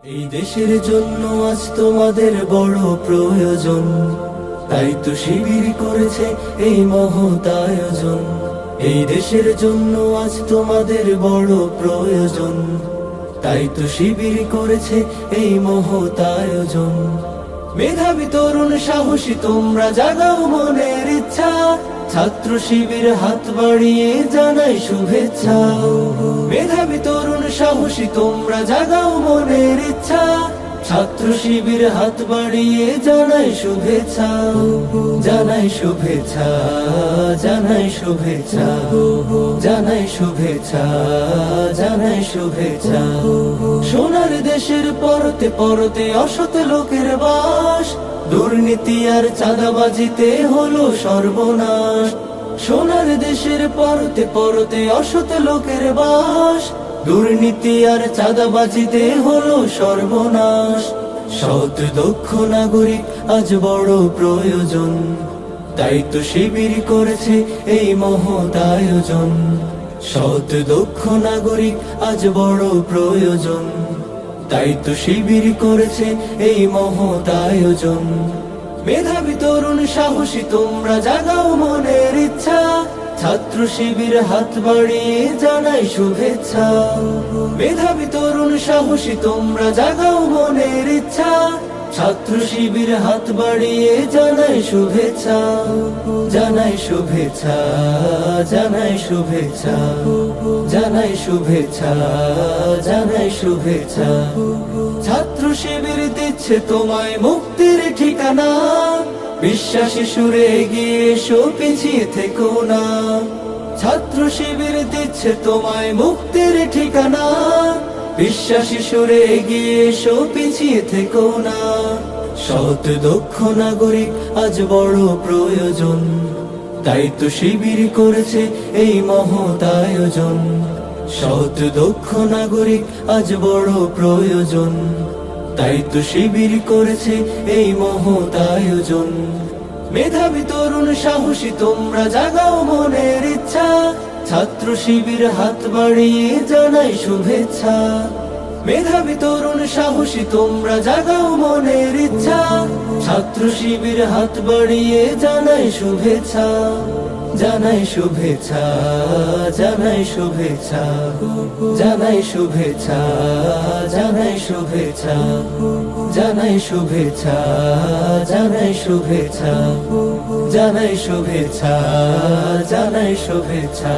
এই দেশের জন্য আজ তোমাদের বড় প্রয়োজন, তাই তো শিবির করেছে এই মহৎ আয়োজন। এই দেশের জন্য আজ তোমাদের বড় প্রয়োজন, তাই তো শিবির করেছে এই মহৎ আয়োজন। মেধাবী তরুণ সাহসী তোমরা জাগাও মনের ইচ্ছা, ছাত্র শিবির হাত বাড়িয়ে জানাই শুভেচ্ছা। মেধাবী তরুণ সাহসী তোমরা জাগাও মনের ইচ্ছা, ছাত্র শিবির হাত বাড়িয়ে জানাই শুভেচ্ছা। জানাই শুভেচ্ছা, জানাই শুভেচ্ছা, জানাই শুভেচ্ছা, জানাই শুভেচ্ছা। সোনার দেশের পরতে পরতে অসৎ লোকের বাস, দুর্নীতি আর চাঁদাবাজিতে হলো সর্বনাশ। সোনার দেশের পরতে পরতে অসৎ লোকের বাস, দুর্নীতি আর চাঁদাবাজিতে হলো সর্বনাশ। সৎ দক্ষ নাগরিক আজ বড় প্রয়োজন, তাই তো শিবির করেছে এই মহৎ আয়োজন। সৎ দক্ষ নাগরিক আজ বড় প্রয়োজন, তাই তো শিবির করেছে এই মহৎ আয়োজন। মেধাবী তরুণ সাহসী তোমরা জাগাও মনের ইচ্ছা, ছাত্র শিবির হাত বাড়িয়ে জানাই শুভেচ্ছা। মেধাবী তরুণ সাহসী তোমরা জাগাও মনের ইচ্ছা, ছাত্র শিবির হাত বাড়িয়ে জানাই শুভেচ্ছা। জানাই শুভেচ্ছা, জানাই শুভেচ্ছা, জানাই শুভেচ্ছা, জানাই শুভেচ্ছা। ছাত্র শিবির দিচ্ছে তোমায় মুক্তির ঠিকানা, বিশ্বাসী সুরে এগিয়ে এসো পিছিয়ে থেকো না। ছাত্র শিবির দিচ্ছে তোমায় মুক্তির ঠিকানা, বিশ্বাসী সুরে এগিয়ে এসো পিছিয়ে থেকো না। সৎ দক্ষ নাগরিক আজ বড় প্রয়োজন, তাই তো শিবির করেছে এই মহৎ আয়োজন। সৎ দক্ষ নাগরিক আজ বড় প্রয়োজন, তাই তো শিবির করেছে এই মহৎ আয়োজন। মেধাবী তরুণ সাহসী তোমরা জাগাও মনের ইচ্ছা, ছাত্র শিবির হাত বাড়িয়ে জানাই শুভেচ্ছা। মেধাবী তরুণ সাহসী তোমরা জাগাও মনের ইচ্ছা, ছাত্র শিবির হাত বাড়িয়ে জানাই শুভেচ্ছা। জানাই শুভেচ্ছা, জানাই শুভেচ্ছা, জানাই শুভেচ্ছা, জানাই শুভেচ্ছা, জানাই শুভেচ্ছা, জানাই শুভেচ্ছা, জানাই শুভেচ্ছা, জানাই শুভেচ্ছা।